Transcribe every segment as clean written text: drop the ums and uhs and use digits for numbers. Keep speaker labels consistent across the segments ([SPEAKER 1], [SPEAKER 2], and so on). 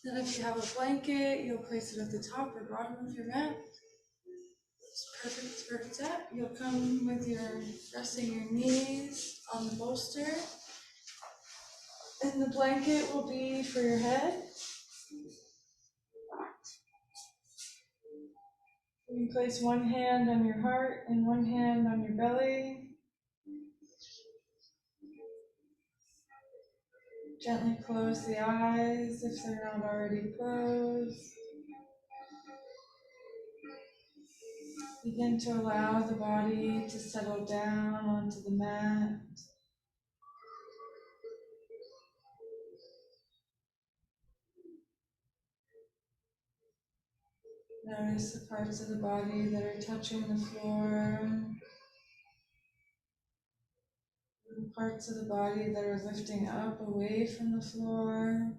[SPEAKER 1] Then if you have a blanket, you'll place it at the top or bottom of your mat. It's perfect for that. You'll come with your resting your knees on the bolster. And the blanket will be for your head. You can place one hand on your heart and one hand on your belly. Gently close the eyes if they're not already closed. Begin to allow the body to settle down onto the mat. Notice the parts of the body that are touching the floor, the parts of the body that are lifting up away from the floor.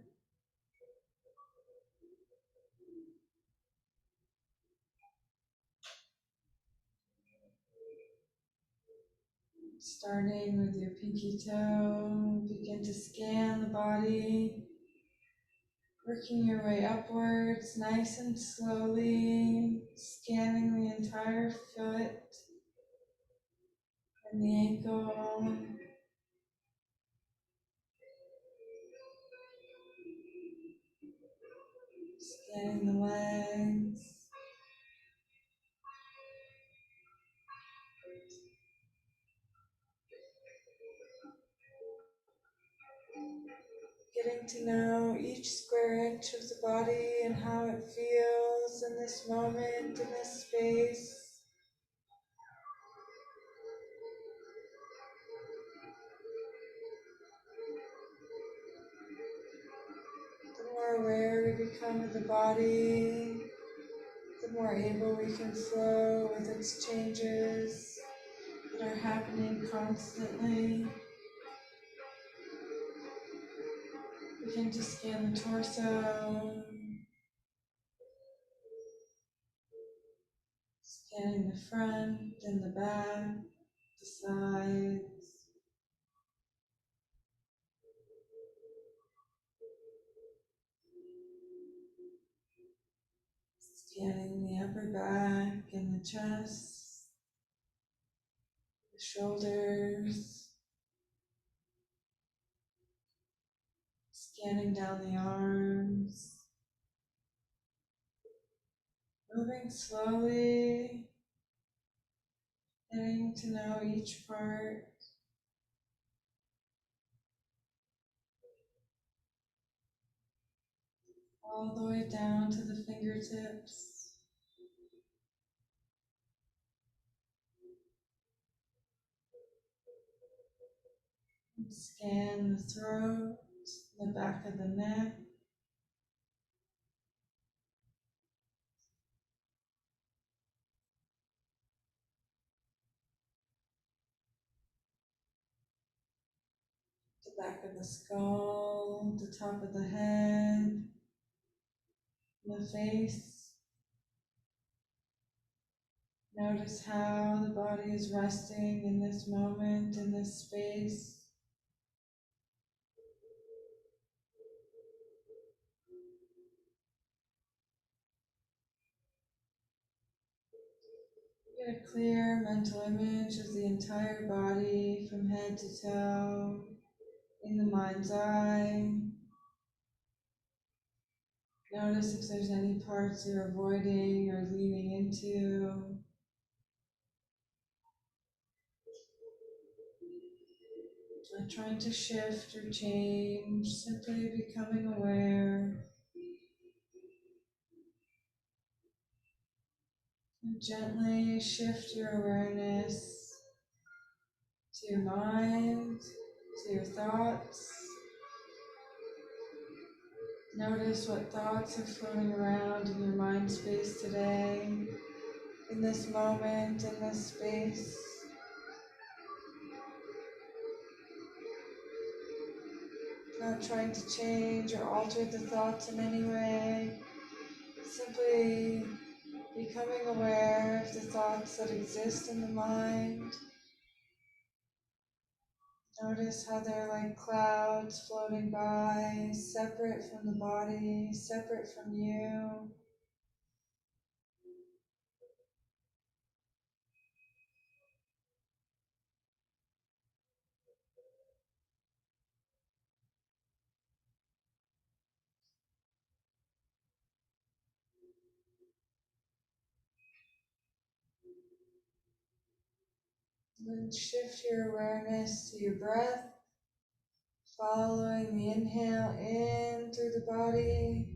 [SPEAKER 1] Starting with your pinky toe, begin to scan the body, working your way upwards, nice and slowly, scanning the entire foot and the ankle, scanning the legs. Getting to know each square inch of the body and how it feels in this moment, in this space. The more aware we become of the body, the more able we can flow with its changes that are happening constantly. Begin to scan the torso, scanning the front and the back, the sides. Scanning the upper back and the chest, the shoulders, scanning down the arms, moving slowly, getting to know each part. All the way down to the fingertips. And scan the throat, the back of the neck. The back of the skull, the top of the head, the face. Notice how the body is resting in this moment, in this space. Get a clear mental image of the entire body from head to toe in the mind's eye. Notice if there's any parts you're avoiding or leaning into. Not trying to shift or change, simply becoming aware. And gently shift your awareness to your mind, to your thoughts. Notice what thoughts are floating around in your mind space today, in this moment, in this space. Not trying to change or alter the thoughts in any way, simply becoming aware of the thoughts that exist in the mind. Notice how they're like clouds floating by, separate from the body, separate from you. Then shift your awareness to your breath, following the inhale in through the body,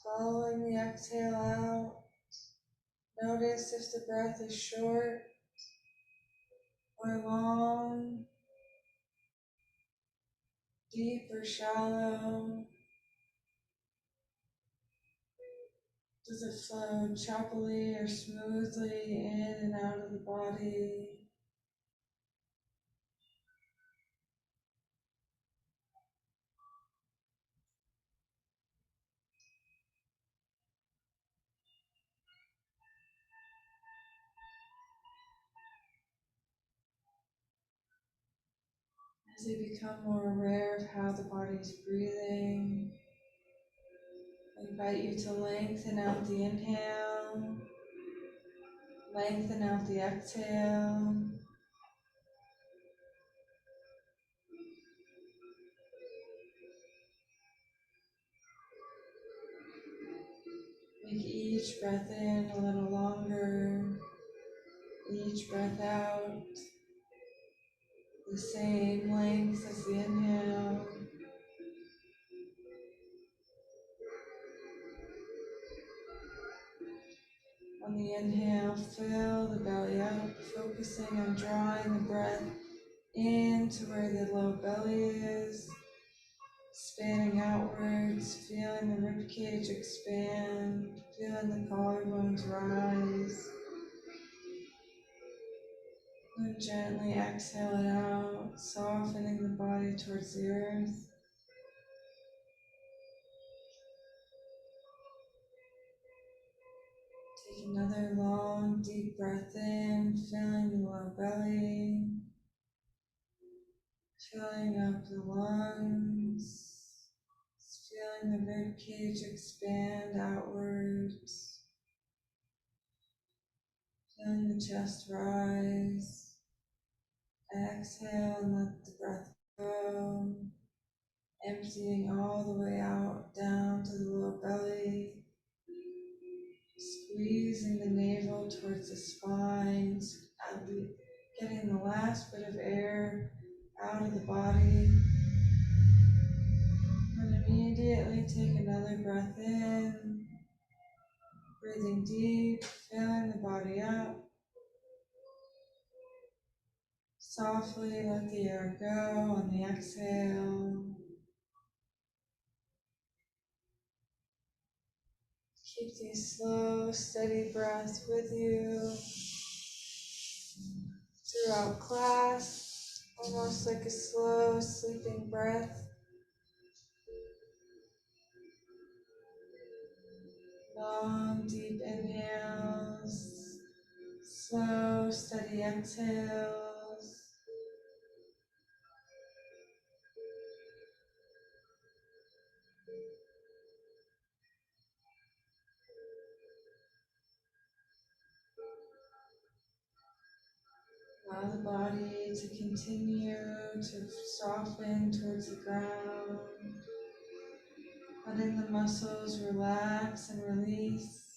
[SPEAKER 1] following the exhale out. Notice if the breath is short or long, deep or shallow. Does it flow choppily or smoothly in and out of the body? As you become more aware of how the body is breathing, I invite you to lengthen out the inhale, lengthen out the exhale. Make each breath in a little longer, each breath out the same length as the inhale. On the inhale, fill the belly up, focusing on drawing the breath into where the low belly is, expanding outwards, feeling the ribcage expand, feeling the collarbones rise. And gently exhale it out, softening the body towards the earth. Take another long, deep breath in, filling the low belly, filling up the lungs, feeling the ribcage expand outwards, feeling the chest rise. Exhale and let the breath go, emptying all the way out down to the low belly, squeezing the navel towards the spine, getting the last bit of air out of the body. And immediately take another breath in, breathing deep, filling the body up. Softly let the air go on the exhale. Keep these slow, steady breaths with you throughout class, almost like a slow, sleeping breath. Long, deep inhales, slow, steady exhales. Allow the body to continue to soften towards the ground, letting the muscles relax and release.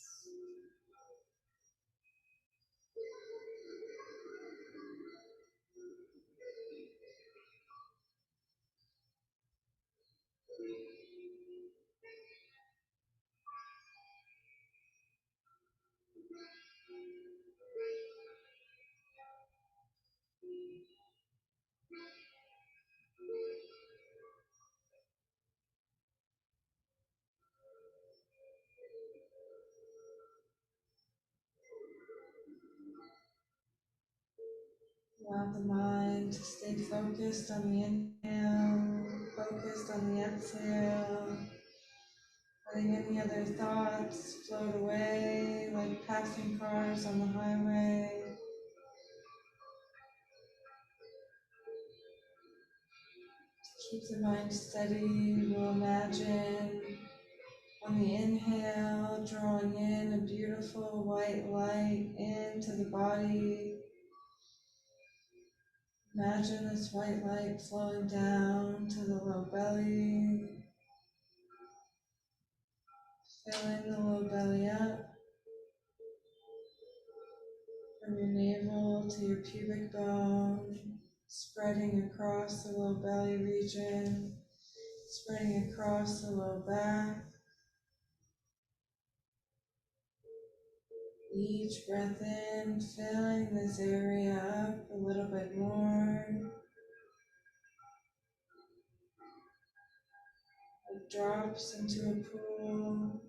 [SPEAKER 1] Allow the mind to stay focused on the inhale, focused on the exhale, letting any other thoughts float away like passing cars on the highway. Keep the mind steady. We'll imagine on the inhale, drawing in a beautiful white light into the body. Imagine this white light flowing down to the low belly, filling the low belly up from your navel to your pubic bone, spreading across the low belly region, spreading across the low back. Each breath in, filling this area up a little bit more. Like drops into a pool,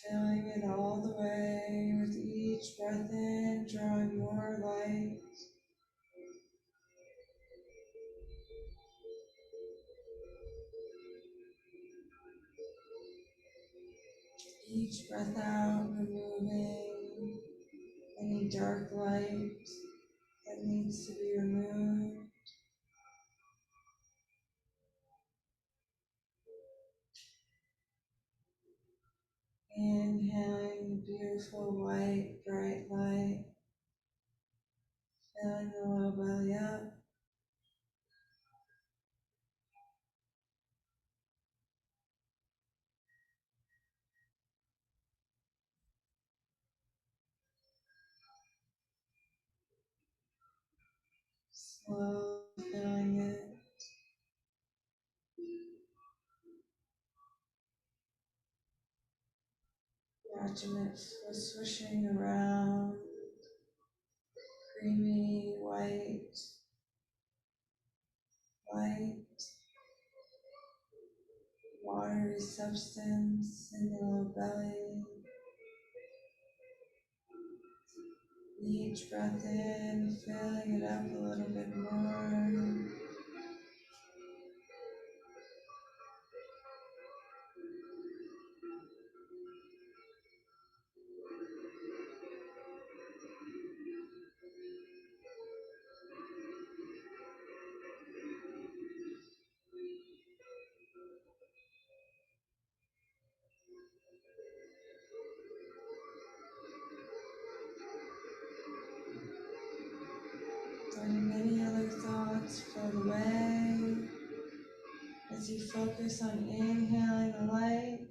[SPEAKER 1] filling it all the way with each breath in, drawing more light. Each breath out, removing any dark light that needs to be removed. Inhaling the beautiful white, bright light, filling the low belly up. Slowly filling it. Imagine it swishing around, creamy white light, watery substance in the low belly. Each breath in, filling it up a little bit more. Letting any other thoughts float away as you focus on inhaling the light,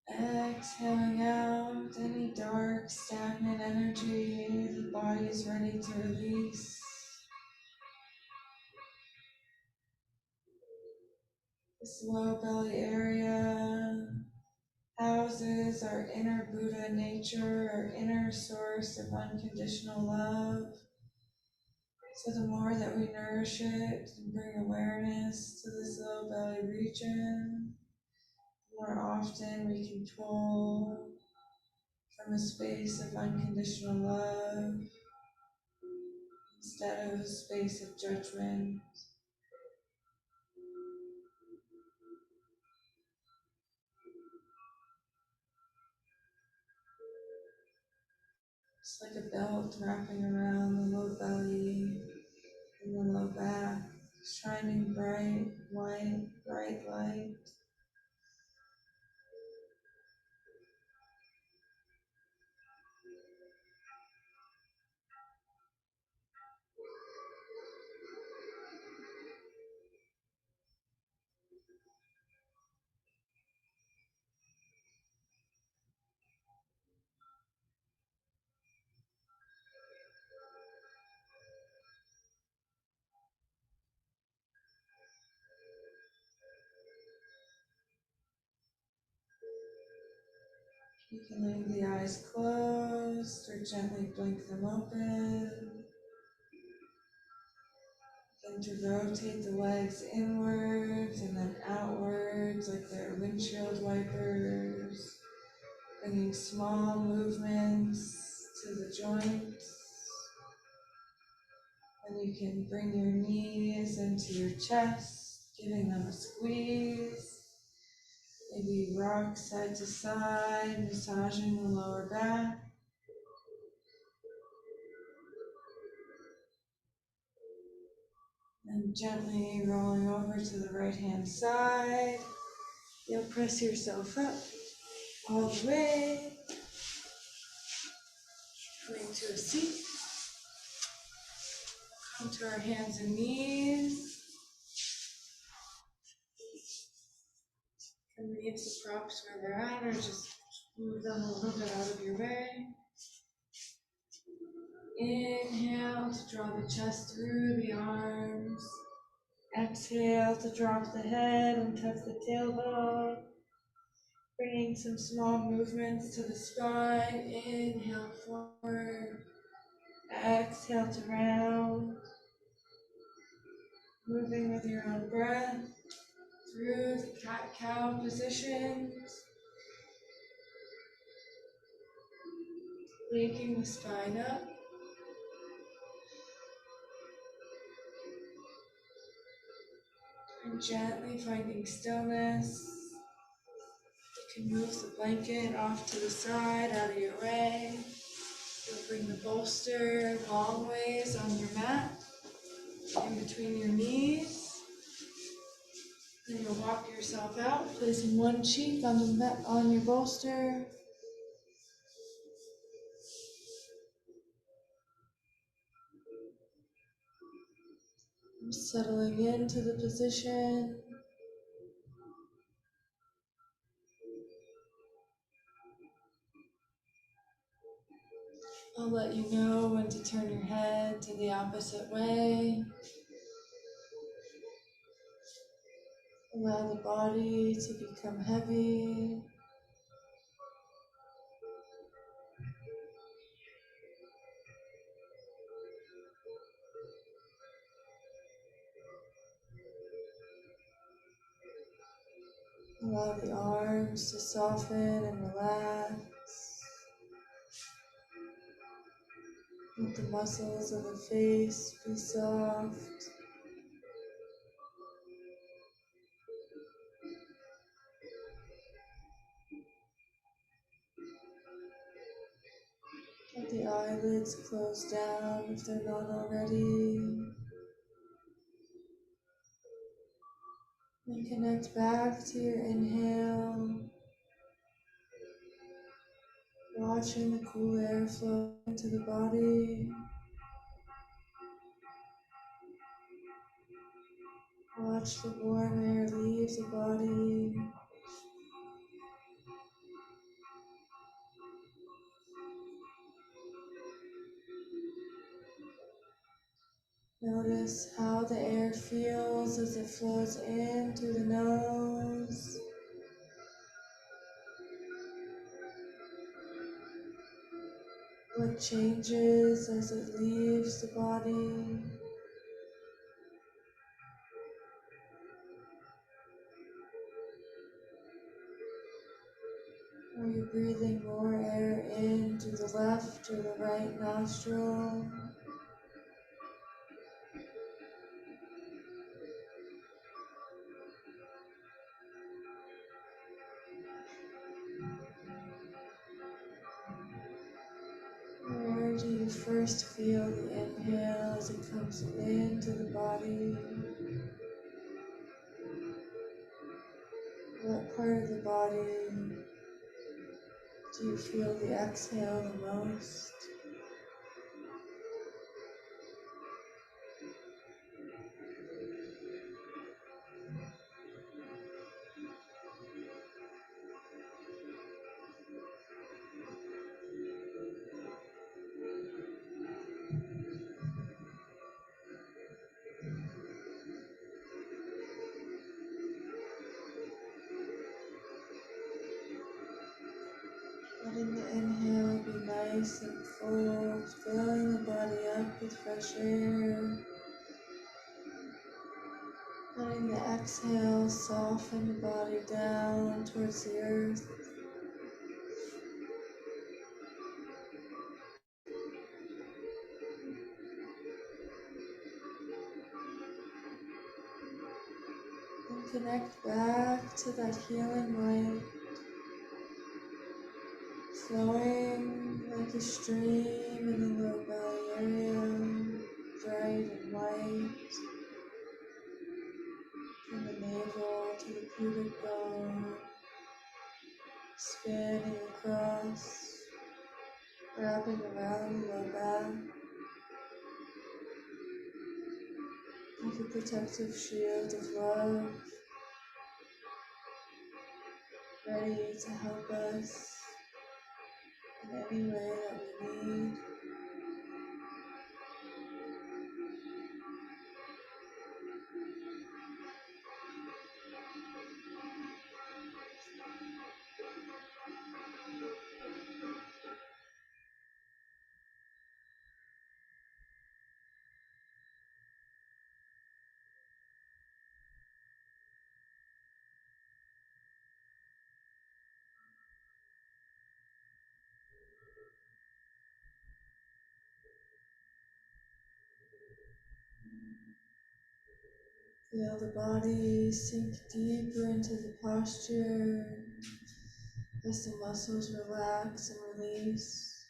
[SPEAKER 1] exhaling out any dark, stagnant energy the body is ready to release. This low belly area houses our inner Buddha nature, our inner source of unconditional love. So the more that we nourish it and bring awareness to this low belly region, the more often we can pull from a space of unconditional love instead of a space of judgment. It's like a belt wrapping around the low belly and the low back, shining bright, white, bright light. You can leave the eyes closed or gently blink them open. Begin to rotate the legs inwards and then outwards like they're windshield wipers, bringing small movements to the joints. And you can bring your knees into your chest, giving them a squeeze. Maybe rock side to side, massaging the lower back. And gently rolling over to the right hand side, you'll press yourself up all the way, coming to a seat. Come to our hands and knees. And leave the props where they're at, or just move them a little bit out of your way. Inhale to draw the chest through the arms. Exhale to drop the head and tuck the tailbone. Bringing some small movements to the spine. Inhale forward. Exhale to round. Moving with your own breath through the cat-cow positions. Waking the spine up. And gently finding stillness. You can move the blanket off to the side, out of your way. You'll bring the bolster long ways on your mat, in between your knees. Then you'll walk yourself out, placing one cheek on the mat on your bolster. Settling into the position. I'll let you know when to turn your head to the opposite way. Allow the body to become heavy. Allow the arms to soften and relax. Let the muscles of the face be soft. Let the eyelids close down if they're not already. And connect back to your inhale. Watching the cool air flow into the body. Watch the warm air leave the body. Notice how the air feels as it flows in through the nose. What changes as it leaves the body. Are you breathing more air in through the left or the right nostril? Or do you first feel the inhale as it comes into the body? What part of the body do you feel the exhale the most? Letting the inhale be nice and full, filling the body up with fresh air. Letting the exhale soften the body down towards the earth. And connect back to that healing light, flowing like a stream in the low belly area, bright and white. to the pubic bone, spanning across, wrapping around the low back, like a protective shield of love, ready to help us in any way that we need. Feel the body sink deeper into the posture as the muscles relax and release,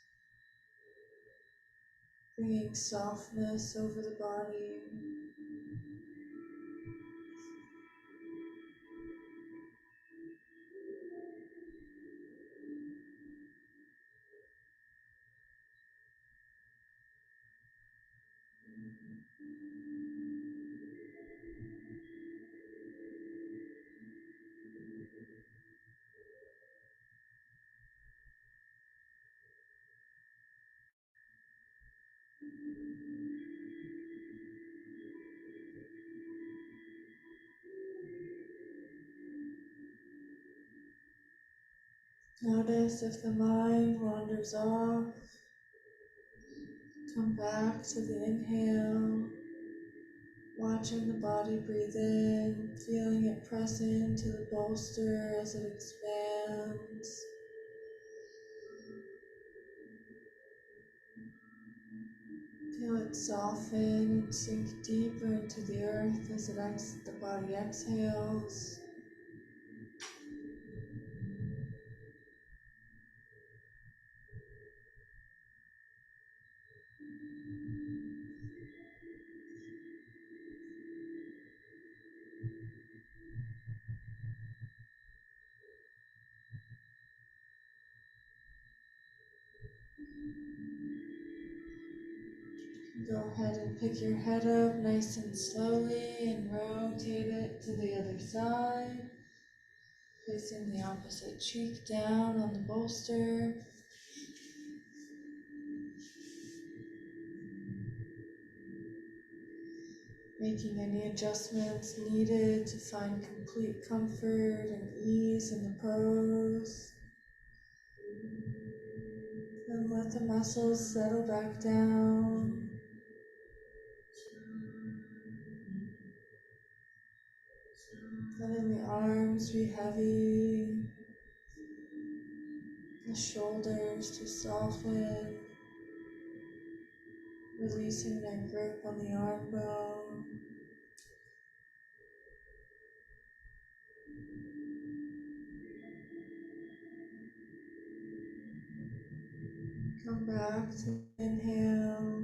[SPEAKER 1] bringing softness over the body. Notice if the mind wanders off, come back to the inhale, watching the body breathe in, feeling it press into the bolster as it expands. Feel it soften and sink deeper into the earth as the body exhales. Go ahead and pick your head up nice and slowly and rotate it to the other side, placing the opposite cheek down on the bolster. Making any adjustments needed to find complete comfort and ease in the pose. And let the muscles settle back down. Letting the arms be heavy, the shoulders to soften, releasing that grip on the arm bone. Come back to inhale.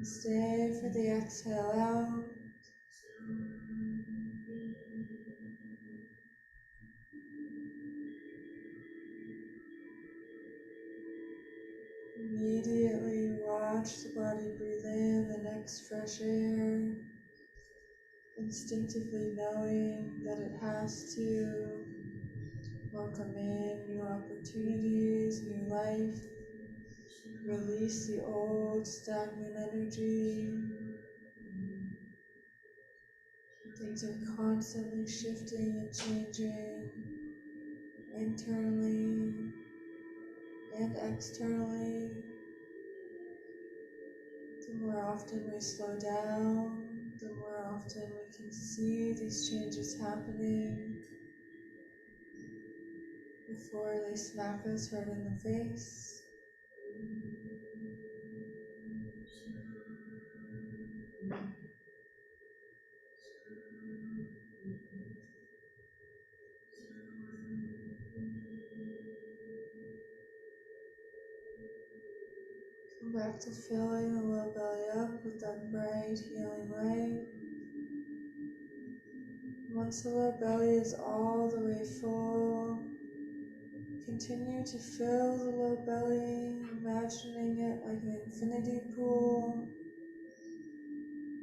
[SPEAKER 1] Stay for the exhale out. Immediately watch the body breathe in the next fresh air, instinctively knowing that it has to welcome in new opportunities, new life, release the old stagnant energy. Things are constantly shifting and changing internally and externally. The more often we slow down, the more often we can see these changes happening before they smack us right in the face. Back to filling the low belly up with that bright healing light. Once the low belly is all the way full, continue to fill the low belly, imagining it like an infinity pool,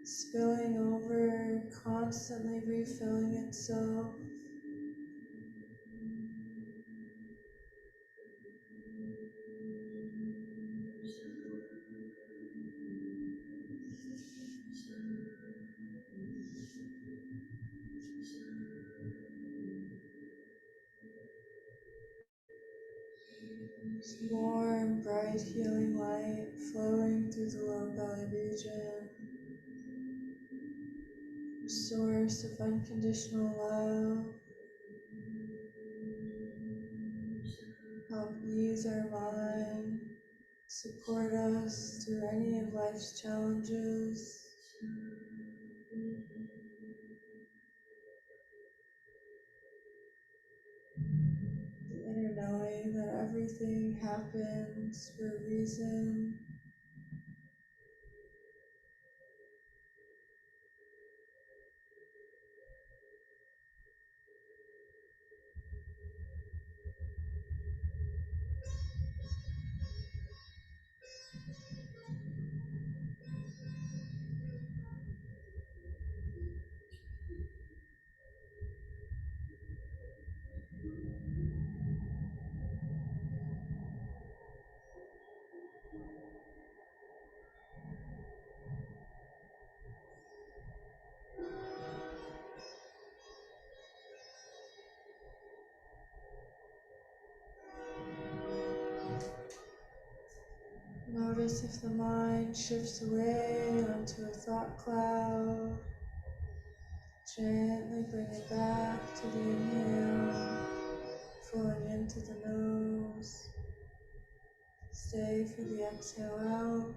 [SPEAKER 1] spilling over, constantly refilling itself. Warm, bright, healing light flowing through the low belly region, source of unconditional love. Help ease our mind, support us through any of life's challenges. The inner knowing that everything happens for a reason. Notice if the mind shifts away onto a thought cloud. Gently bring it back to the inhale, flowing into the nose. Stay for the exhale out,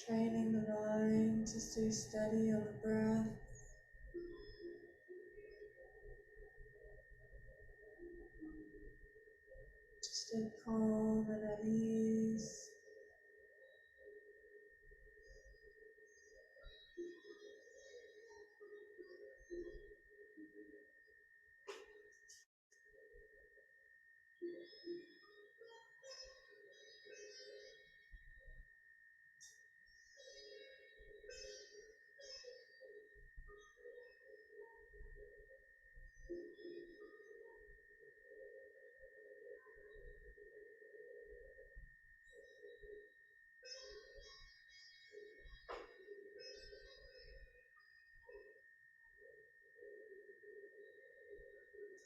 [SPEAKER 1] training the mind to stay steady on the breath. To stay calm and at ease.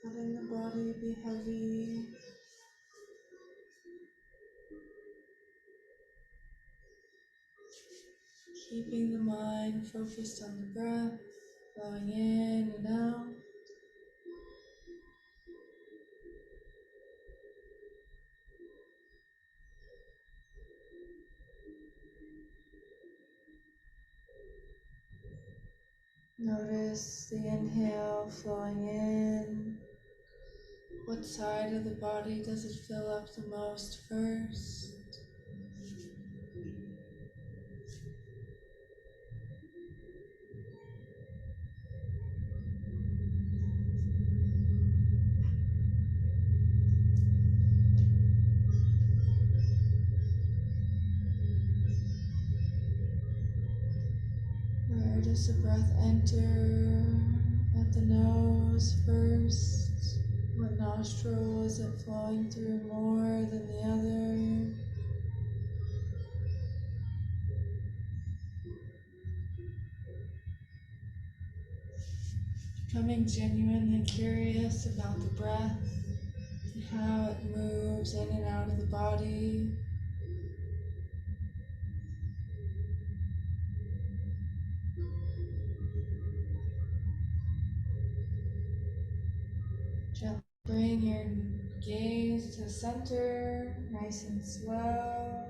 [SPEAKER 1] Letting the body be heavy. Keeping the mind focused on the breath, flowing in and out. Notice the inhale flowing in. What side of the body does it fill up the most first? Where does the breath enter? At the nose first. What nostril is it flowing through more than the other? Becoming genuinely curious about the breath and how it moves in and out of the body. Gently bring your gaze to the center, nice and slow.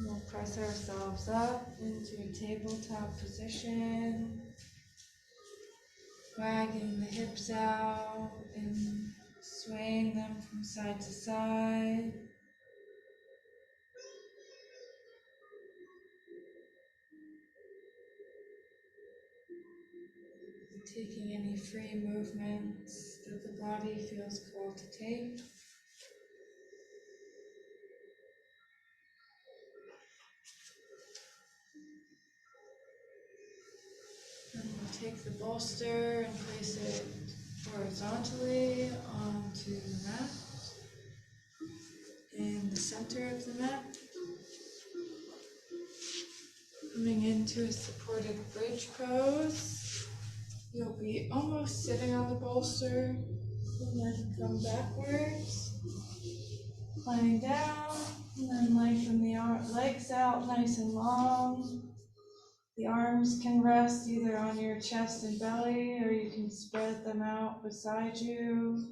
[SPEAKER 1] We'll press ourselves up into a tabletop position, wagging the hips out and swaying them from side to side. Taking any free movements that the body feels called to take. And we'll take the bolster and place it horizontally onto the mat, in the center of the mat. Coming into a supported bridge pose. You'll be almost sitting on the bolster and then come backwards, lying down, and then lengthen the legs out nice and long. The arms can rest either on your chest and belly, or you can spread them out beside you.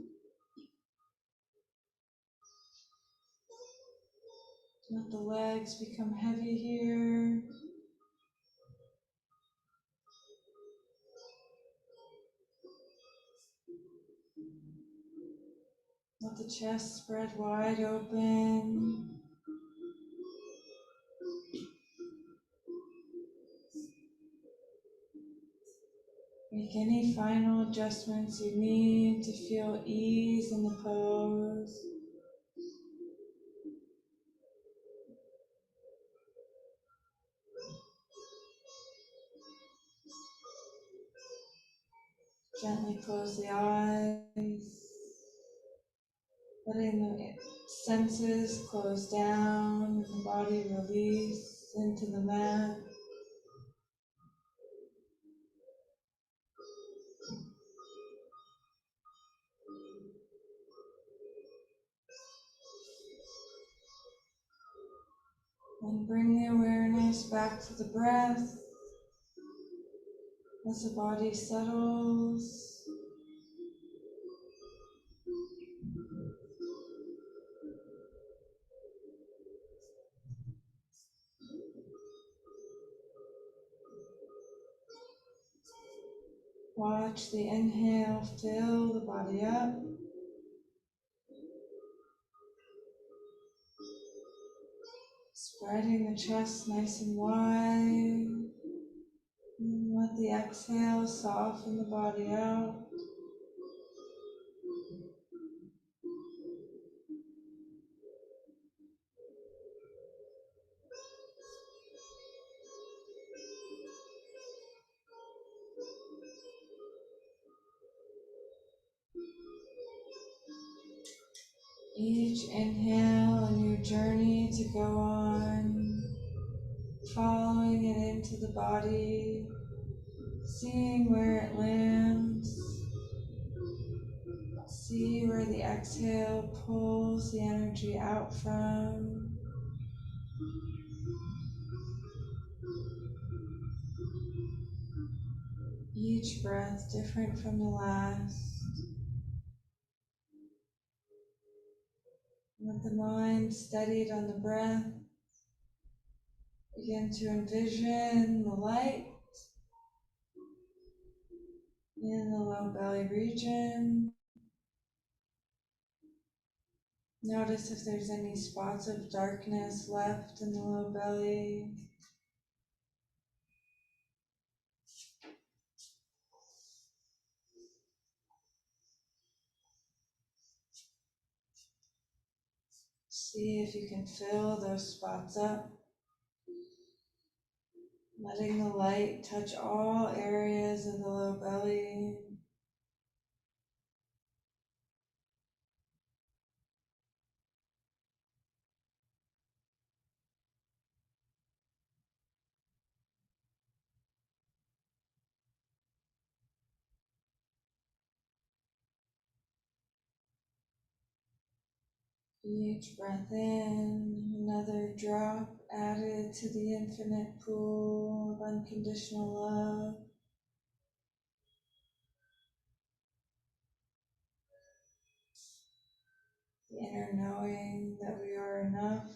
[SPEAKER 1] Let the legs become heavy here. Let the chest spread wide open. Make any final adjustments you need to feel ease in the pose. Gently close the eyes, letting the senses close down and the body release into the mat. And bring the awareness back to the breath as the body settles. Watch the inhale fill the body up. Spreading the chest nice and wide. And let the exhale soften the body out. Each inhale, a new journey to go on, following it into the body, seeing where it lands. See where the exhale pulls the energy out from. Each breath different from the last. With the mind steadied on the breath, begin to envision the light in the low belly region. Notice if there's any spots of darkness left in the low belly. See if you can fill those spots up, letting the light touch all areas of the low belly. Each breath in, another drop added to the infinite pool of unconditional love. The inner knowing that we are enough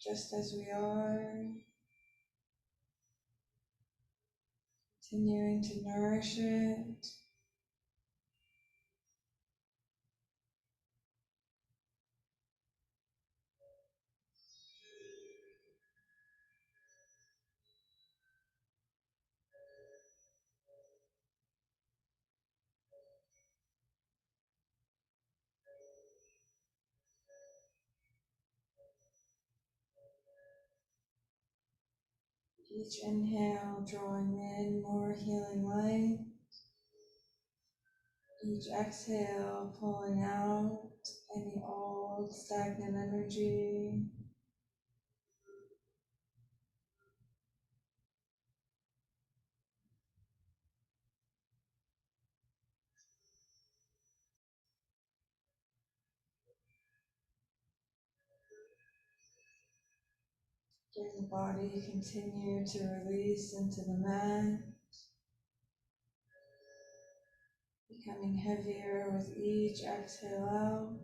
[SPEAKER 1] just as we are. Continuing to nourish it. Each inhale drawing in more healing light. Each exhale pulling out any old stagnant energy. Let the body continue to release into the mat, becoming heavier with each exhale out.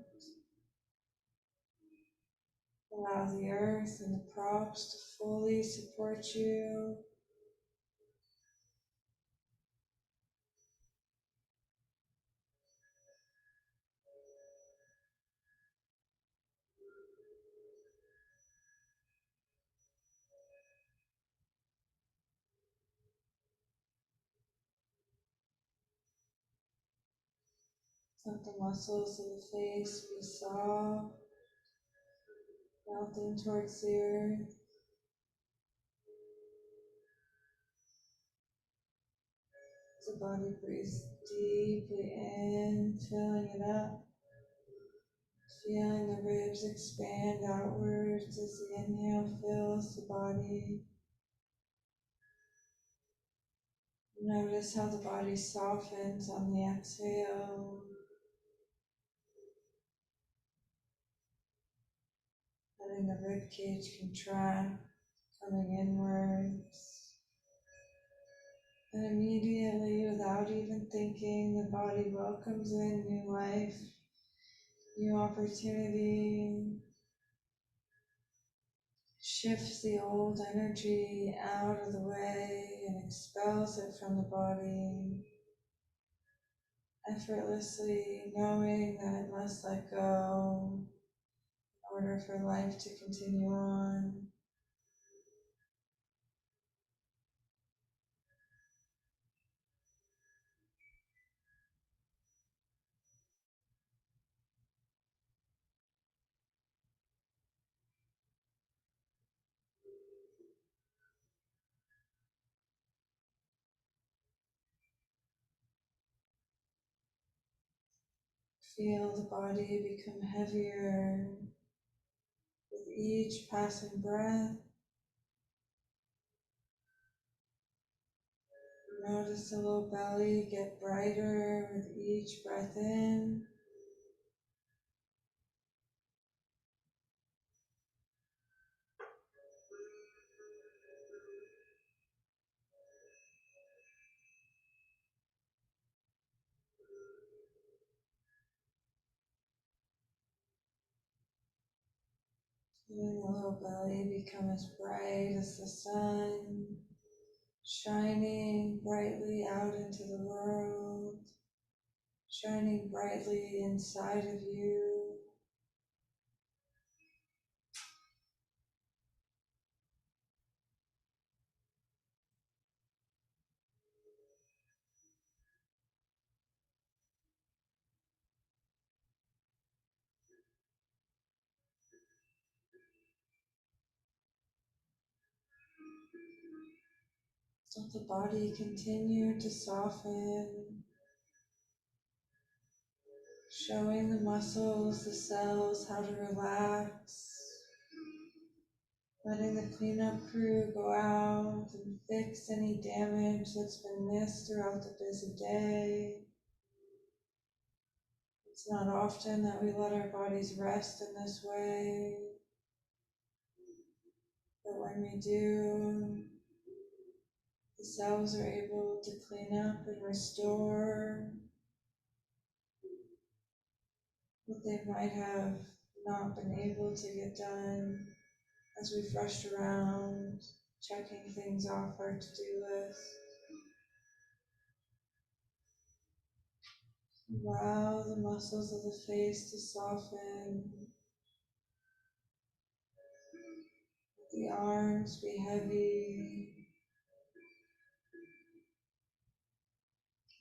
[SPEAKER 1] Allow the earth and the props to fully support you. Let the muscles of the face be soft, melting towards the earth. As the body breathes deeply in, filling it up. Feeling the ribs expand outwards as the inhale fills the body. Notice how the body softens on the exhale, letting the rib cage contract, coming inwards. And immediately, without even thinking, the body welcomes in new life, new opportunity, shifts the old energy out of the way and expels it from the body, effortlessly knowing that it must let go in order for life to continue on. Feel the body become heavier with each passing breath. Notice the low belly get brighter with each breath in. Feeling the low belly become as bright as the sun, shining brightly out into the world, shining brightly inside of you. Let the body continue to soften, showing the muscles, the cells how to relax, letting the cleanup crew go out and fix any damage that's been missed throughout the busy day. It's not often that we let our bodies rest in this way, but when we do, the cells are able to clean up and restore what they might have not been able to get done as we've rushed around, checking things off our to-do list. Allow the muscles of the face to soften, the arms be heavy.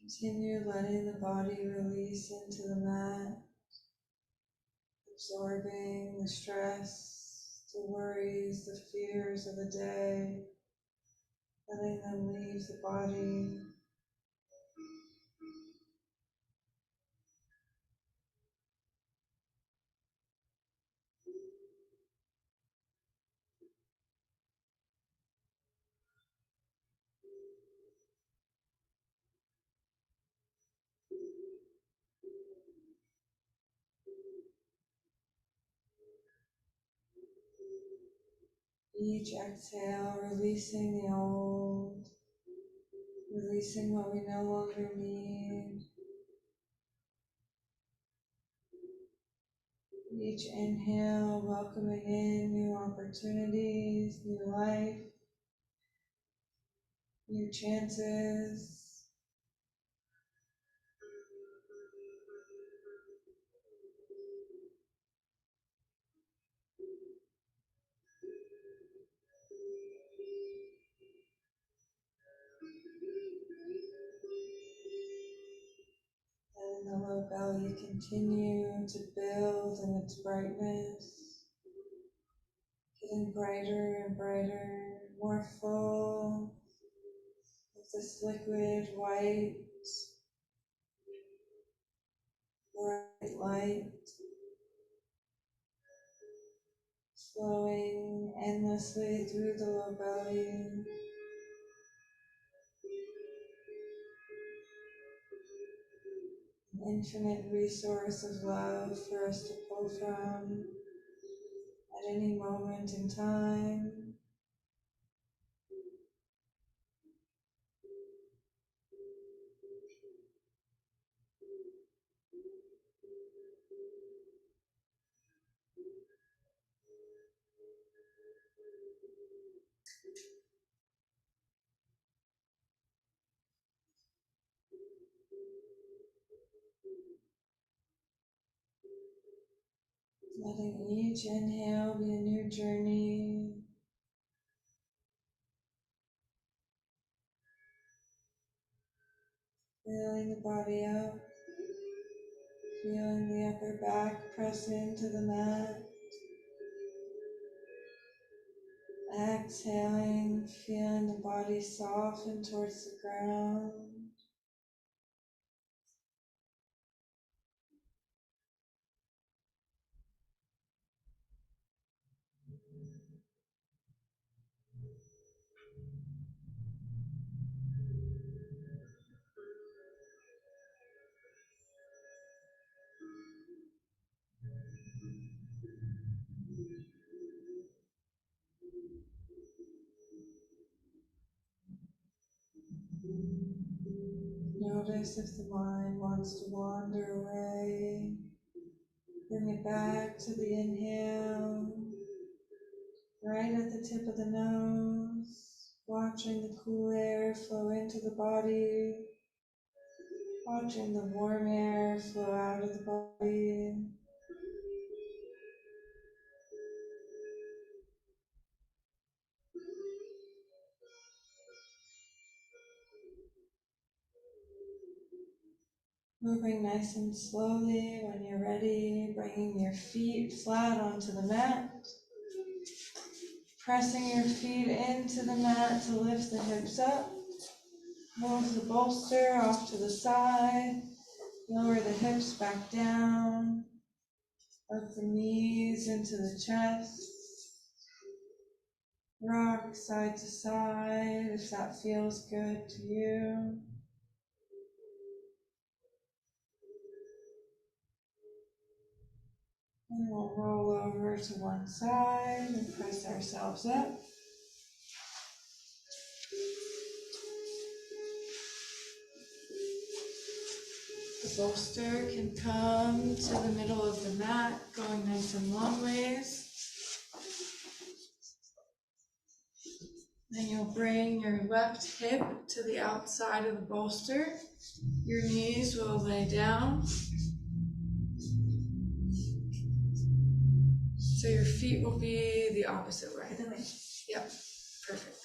[SPEAKER 1] Continue letting the body release into the mat, absorbing the stress, the worries, the fears of the day. letting them leave the body. Each exhale, releasing the old, releasing what we no longer need. Each inhale, welcoming in new opportunities, new life, new chances. Letting the low belly continue to build in its brightness, getting brighter and brighter, more full of this liquid white, bright light, flowing endlessly through the low belly. An infinite resource of love for us to pull from at any moment in time. Letting each inhale be a new journey. Feeling the body up, feeling the upper back press into the mat. Exhaling, feeling the body soften towards the ground. Notice if the mind wants to wander away. Bring it back to the inhale, right at the tip of the nose, watching the cool air flow into the body, watching the warm air flow out of the body. Moving nice and slowly. When you're ready, bringing your feet flat onto the mat, pressing your feet into the mat to lift the hips up. Move the bolster off to the side, lower the hips back down, up the knees into the chest, rock side to side if that feels good to you. And we'll roll over to one side and press ourselves up. The bolster can come to the middle of the mat, going nice and long ways. Then you'll bring your left hip to the outside of the bolster. Your knees will lay down. So your feet will be the opposite way. Yep, perfect.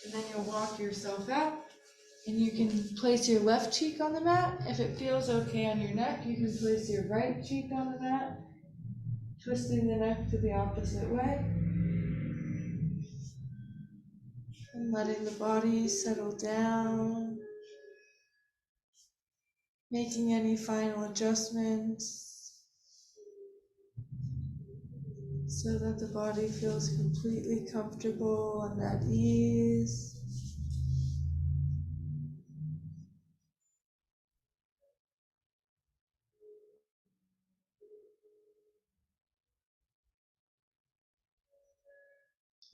[SPEAKER 1] And then you'll walk yourself out. And you can place your left cheek on the mat. If it feels okay on your neck, you can place your right cheek on the mat, twisting the neck to the opposite way. And letting the body settle down, making any final adjustments so that the body feels completely comfortable and at ease.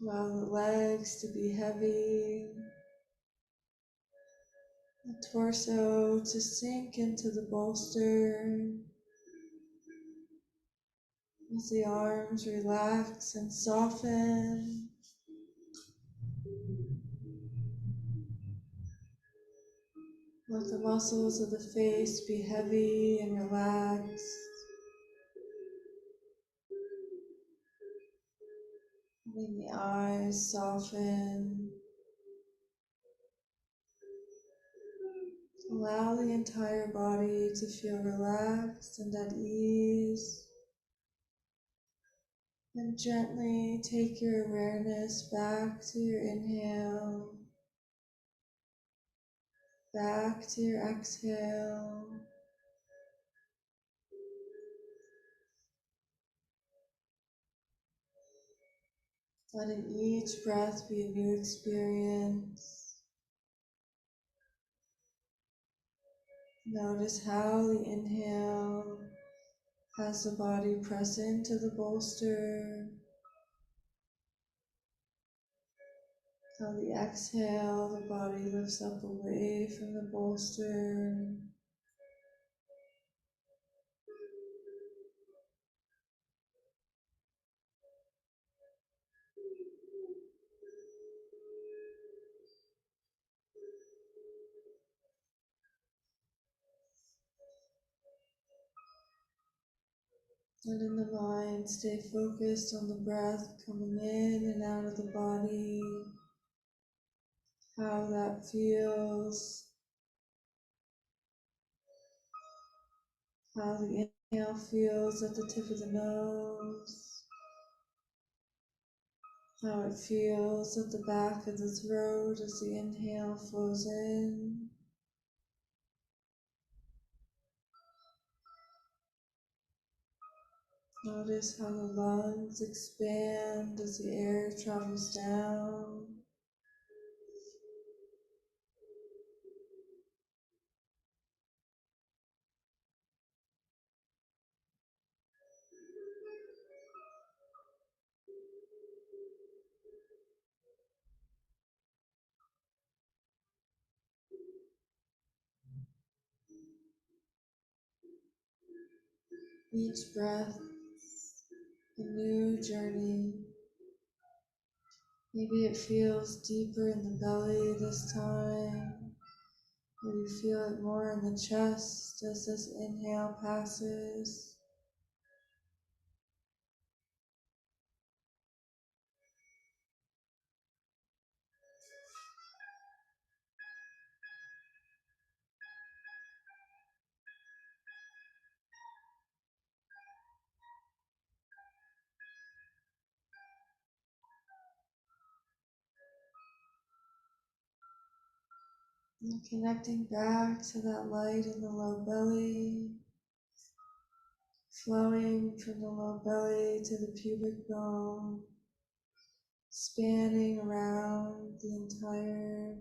[SPEAKER 1] Allow the legs to be heavy, the torso to sink into the bolster as the arms relax and soften. Let the muscles of the face be heavy and relaxed. Letting the eyes soften. Allow the entire body to feel relaxed and at ease. And gently take your awareness back to your inhale, back to your exhale. Letting each breath be a new experience. Notice how the inhale has the body press into the bolster. How the exhale, the body lifts up away from the bolster. And in the mind, stay focused on the breath coming in and out of the body, how that feels, how the inhale feels at the tip of the nose, how it feels at the back of the throat as the inhale flows in. Notice how the lungs expand as the air travels down. Each breath, a new journey. Maybe it feels deeper in the belly this time, or you feel it more in the chest as this inhale passes. And connecting back to that light in the low belly, flowing from the low belly to the pubic bone, spanning around the entire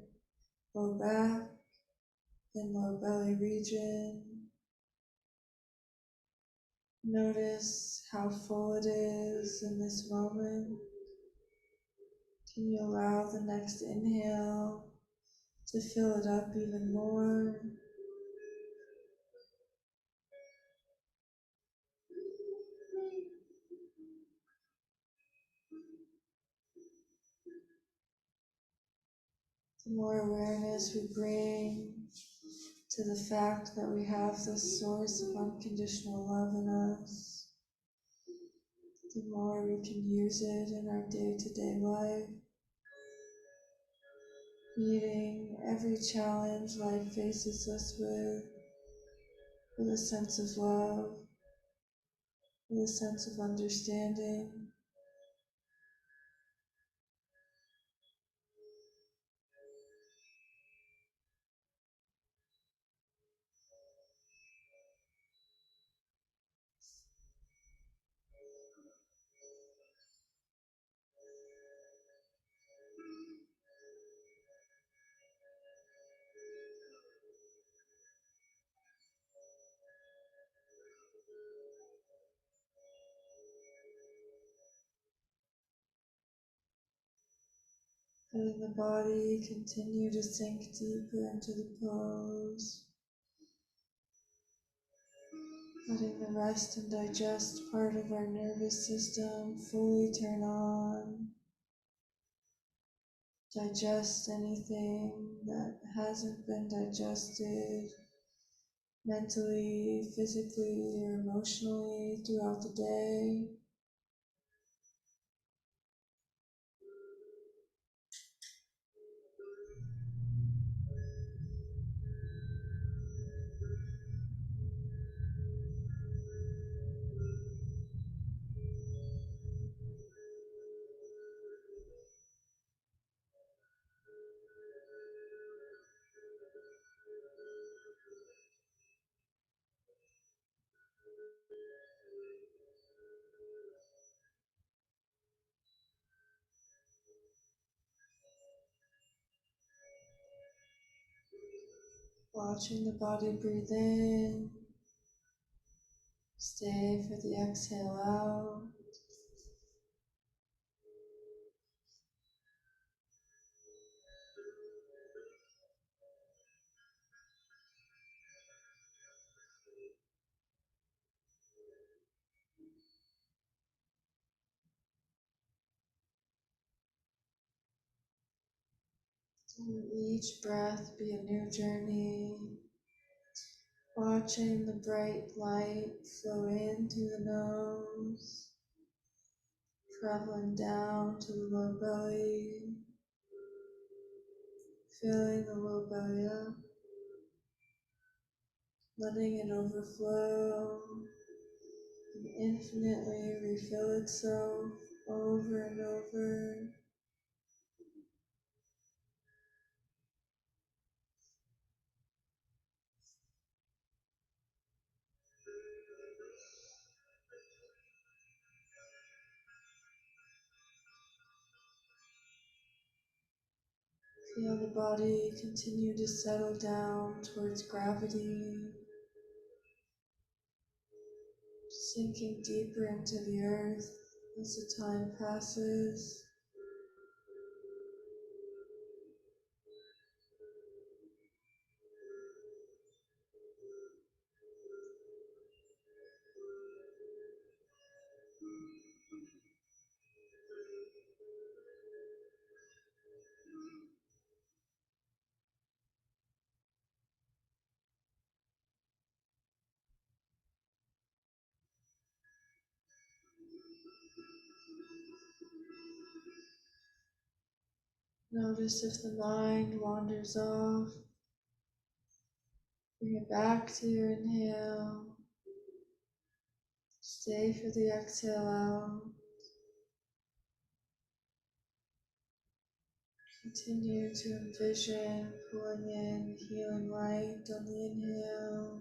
[SPEAKER 1] low back and low belly region. Notice how full it is in this moment. Can you allow the next inhale to fill it up even more? The more awareness we bring to the fact that we have this source of unconditional love in us, the more we can use it in our day-to-day life, meeting every challenge life faces us with a sense of love, with a sense of understanding. Letting the body continue to sink deeper into the pose. Letting the rest and digest part of our nervous system fully turn on. Digest anything that hasn't been digested mentally, physically, or emotionally throughout the day. Watching the body breathe in, stay for the exhale out. And each breath be a new journey. Watching the bright light flow in through the nose, traveling down to the low belly, filling the low belly up, letting it overflow and infinitely refill itself over and over. Feel the body continue to settle down towards gravity, sinking deeper into the earth as the time passes. Notice if the mind wanders off. Bring it back to your inhale. Stay for the exhale out. Continue to envision pulling in healing light on the inhale,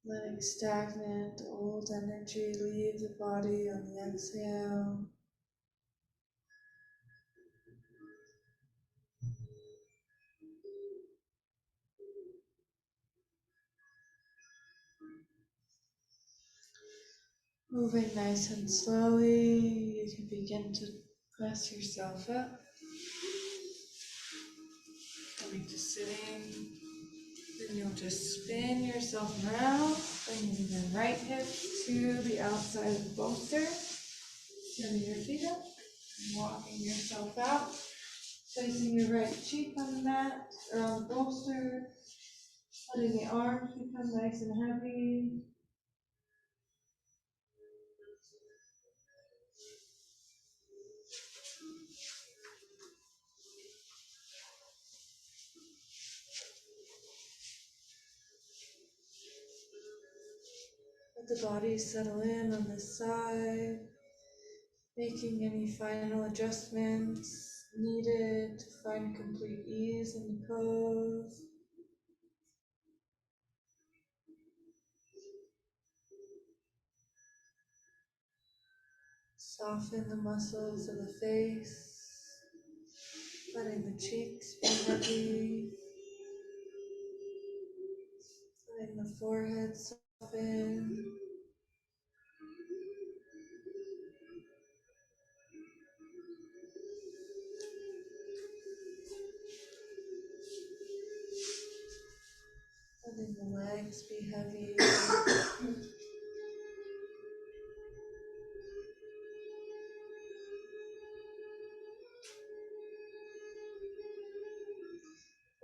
[SPEAKER 1] letting stagnant old energy leave the body on the exhale. Moving nice and slowly, you can begin to press yourself up, coming to sitting. Then you'll just spin yourself around, bringing the right hip to the outside of the bolster, setting your feet up, and walking yourself out, placing your right cheek on the mat or on the bolster, letting the arms become nice and heavy. Let the body settle in on this side, making any final adjustments needed to find complete ease in the pose. Soften the muscles of the face, letting the cheeks be heavy, letting the forehead soften, eyes be heavy.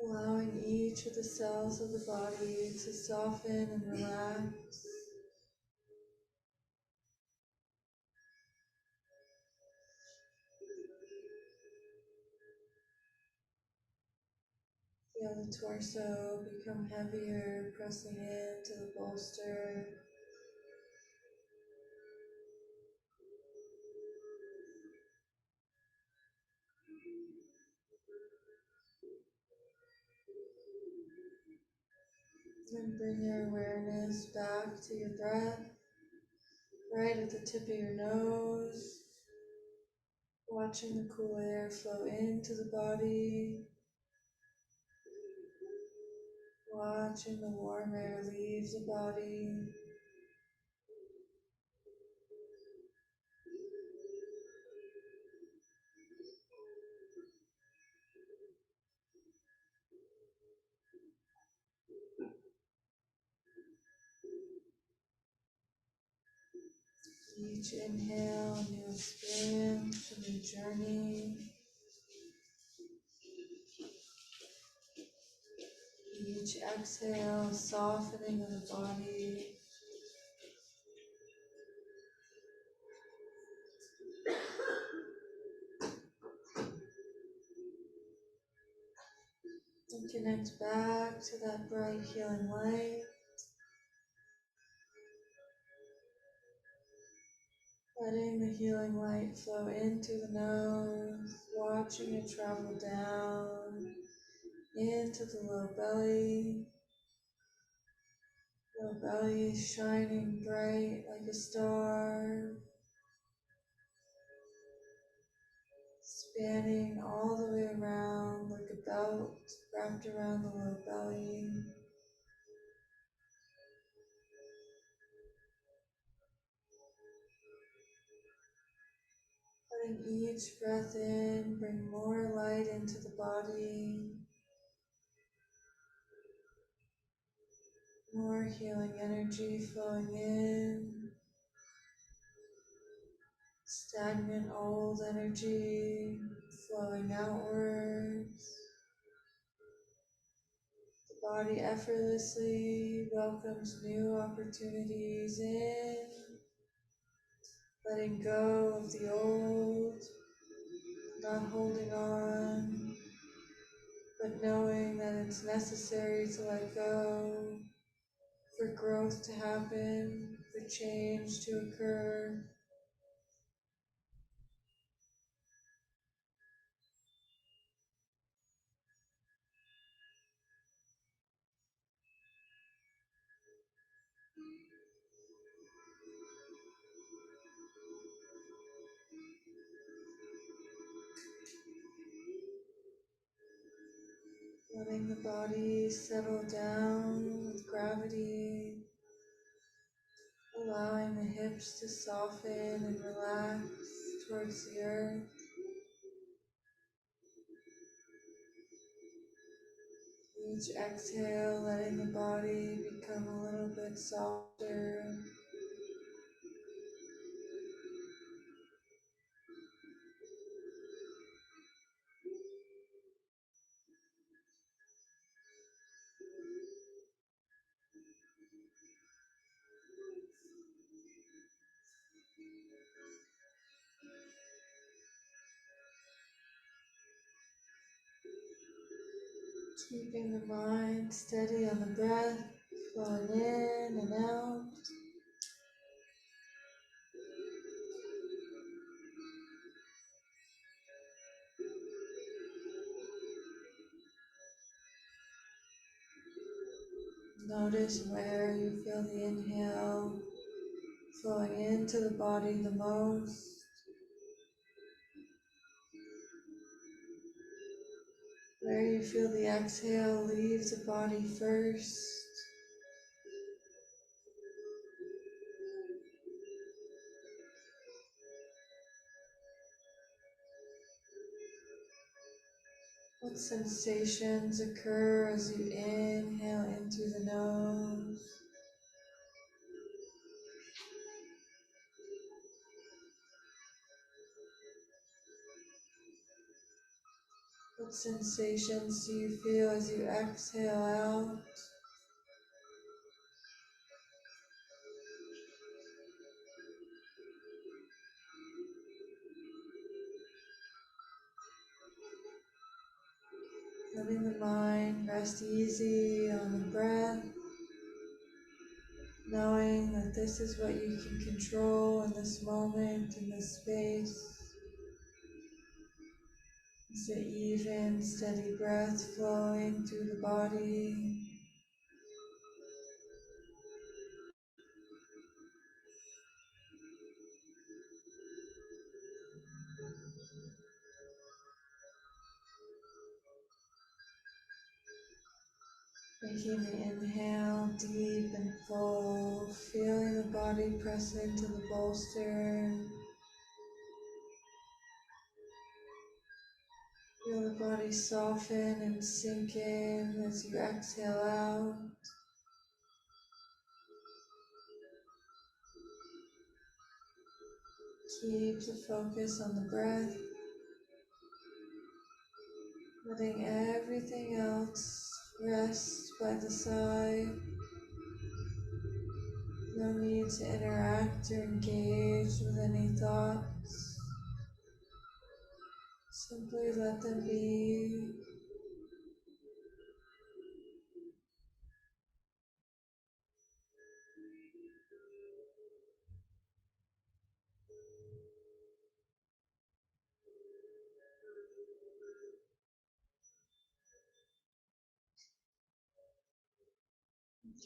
[SPEAKER 1] Allowing each of the cells of the body to soften and relax. Feel the torso become heavier, pressing into the bolster. And bring your awareness back to your breath, right at the tip of your nose. Watching the cool air flow into the body. Watching the warm air leave the body. Each inhale, a new experience, a new journey. Each exhale, softening of the body. And connect back to that bright healing light. Letting the healing light flow into the nose, watching it travel down into the low belly. Low belly shining bright like a star, spanning all the way around like a belt wrapped around the low belly. Letting each breath in bring more light into the body, more healing energy flowing in, stagnant old energy flowing outwards. The body effortlessly welcomes new opportunities in, letting go of the old, not holding on, but knowing that it's necessary to let go for growth to happen, for change to occur. Letting the body settle down with gravity, allowing the hips to soften and relax towards the earth. Each exhale, letting the body become a little bit softer. Keeping the mind steady on the breath, flowing in and out. Notice where you feel the inhale flowing into the body the most, where you feel the exhale leave the body first. Sensations occur as you inhale in through the nose. What sensations do you feel as you exhale out? Letting the mind rest easy on the breath, knowing that this is what you can control in this moment, in this space. It's an even, steady breath flowing through the body. Making the inhale deep and full, feeling the body press into the bolster. Feel the body soften and sink in as you exhale out. Keep the focus on the breath, letting everything else rest by the side. No need to interact or engage with any thoughts. Simply let them be.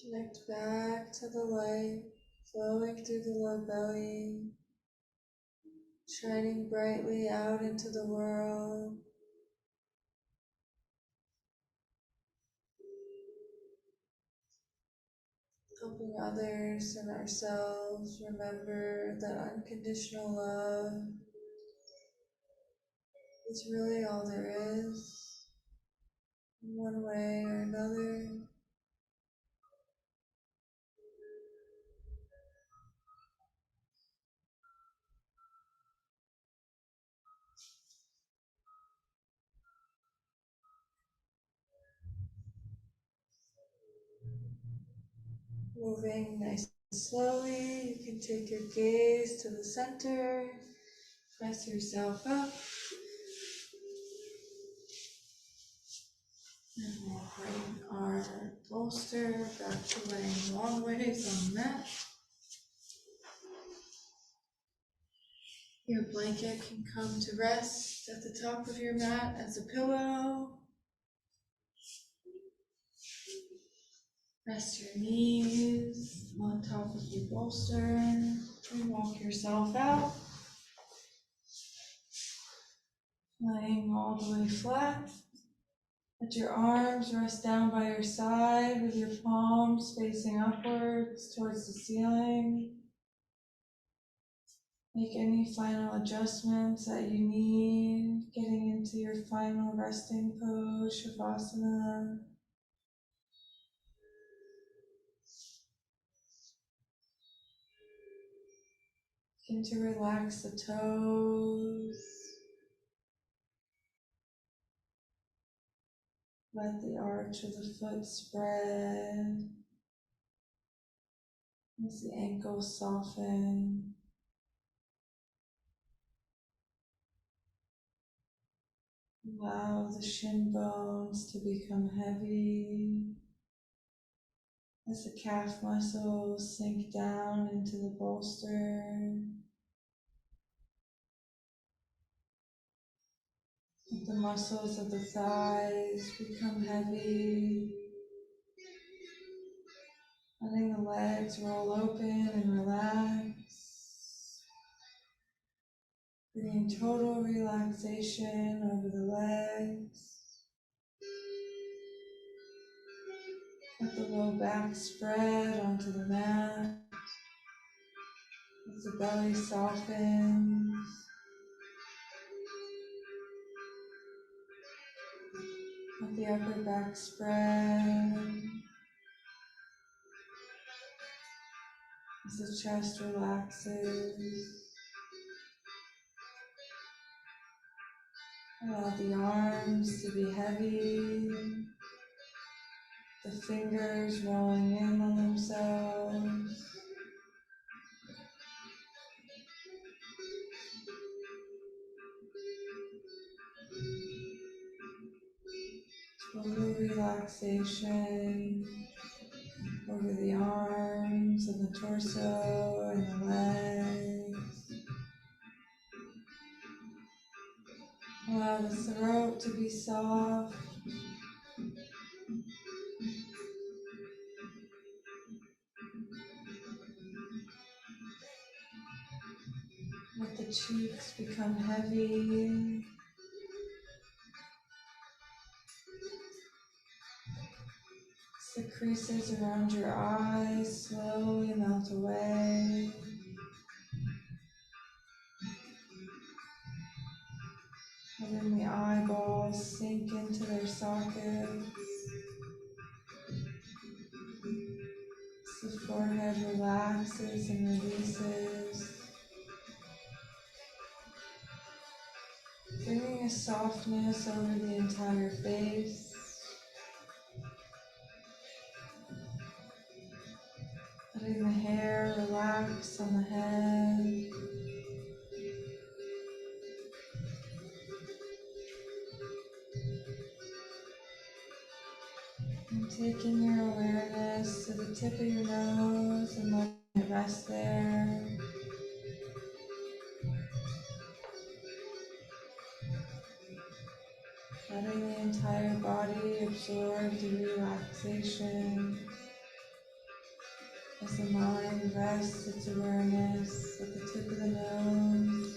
[SPEAKER 1] Connect back to the light, flowing through the low belly, shining brightly out into the world. Helping others and ourselves remember that unconditional love is really all there is, in one way or another. Moving nice and slowly, you can take your gaze to the center, press yourself up, and we'll bring our bolster back to laying long ways on the mat. Your blanket can come to rest at the top of your mat as a pillow. Rest your knees on top of your bolster and walk yourself out, laying all the way flat. Let your arms rest down by your side with your palms facing upwards towards the ceiling. Make any final adjustments that you need, getting into your final resting pose, Shavasana. Begin to relax the toes. Let the arch of the foot spread as the ankles soften. Allow the shin bones to become heavy as the calf muscles sink down into the bolster. Let the muscles of the thighs become heavy. Letting the legs roll open and relax. Bringing total relaxation over the legs. Let the low back spread onto the mat. As the belly softens. the upper back spread as the chest relaxes. Allow the arms to be heavy, the fingers rolling in on themselves. Total relaxation over the arms and the torso and the legs. Allow the throat to be soft. Let the cheeks become heavy. The creases around your eyes slowly melt away. Letting the eyeballs sink into their sockets. The forehead relaxes and releases. Bringing a softness over the entire face. Letting the hair relax on the head. And taking your awareness to the tip of your nose and letting it rest there. Letting the entire body absorb the relaxation as the mind rests its awareness at the tip of the nose.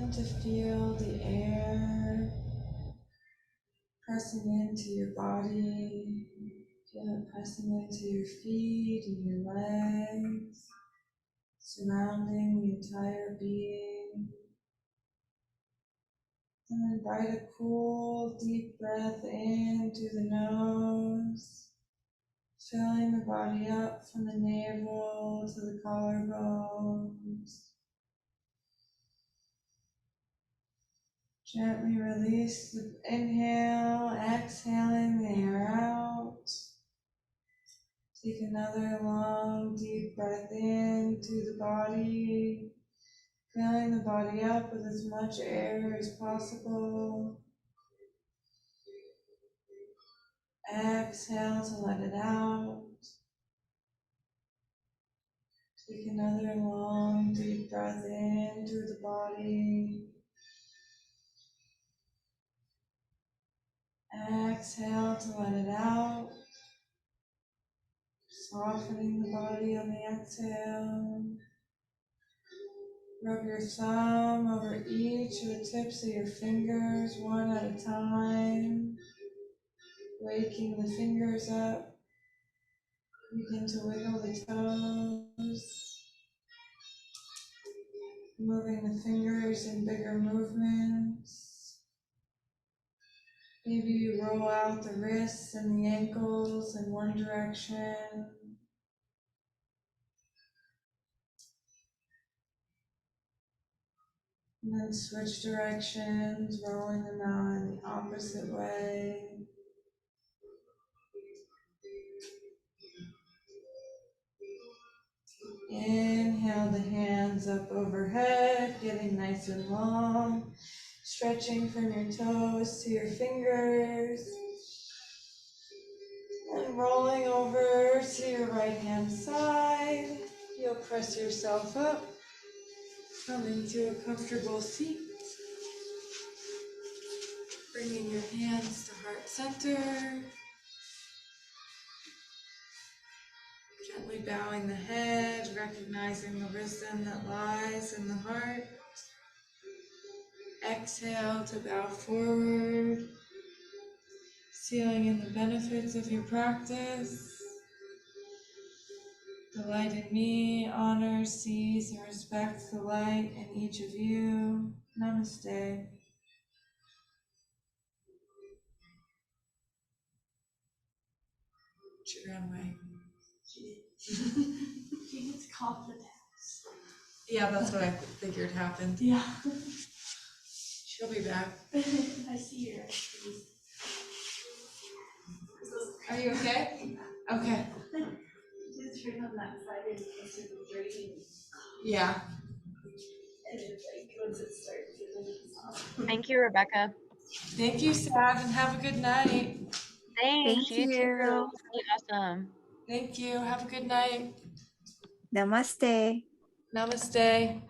[SPEAKER 1] Begin to feel the air pressing into your body. Feel it pressing into your feet and your legs, surrounding the entire being. And invite a cool, deep breath in through the nose, filling the body up from the navel to the collarbones. Gently release the inhale, exhaling the air out. Take another long, deep breath in through the body, filling the body up with as much air as possible. Exhale to let it out. Take another long, deep breath in through the body. Exhale to let it out. Softening the body on the exhale. Rub your thumb over each of the tips of your fingers, one at a time. Waking the fingers up. Begin to wiggle the toes. Moving the fingers in bigger movements. Maybe you roll out the wrists and the ankles in one direction. And then switch directions, rolling them out in the opposite way. Inhale the hands up overhead, getting nice and long. Stretching from your toes to your fingers. And rolling over to your right hand side. You'll press yourself up. Coming to a comfortable seat. Bringing your hands to heart center. Gently bowing the head, recognizing the wisdom that lies in the heart. Exhale to bow forward, sealing in the benefits of your practice. The light in me honors, sees, and respects the light in each of you. Namaste. Chiranway.
[SPEAKER 2] She needs confidence.
[SPEAKER 1] Yeah, that's what I figured happened.
[SPEAKER 2] Yeah.
[SPEAKER 1] She'll be back.
[SPEAKER 2] I see her.
[SPEAKER 1] Are you okay? Okay.
[SPEAKER 2] Just turn on that side and it's draining.
[SPEAKER 1] Yeah.
[SPEAKER 2] And it's like once it starts, it doesn't stop.
[SPEAKER 3] Thank you, Rebecca.
[SPEAKER 1] Thank you, Sad, and have a good night.
[SPEAKER 3] Thanks,
[SPEAKER 4] Thank
[SPEAKER 3] you too.
[SPEAKER 4] you.
[SPEAKER 3] Really awesome.
[SPEAKER 1] Thank you. Have a good night.
[SPEAKER 4] Namaste.
[SPEAKER 1] Namaste.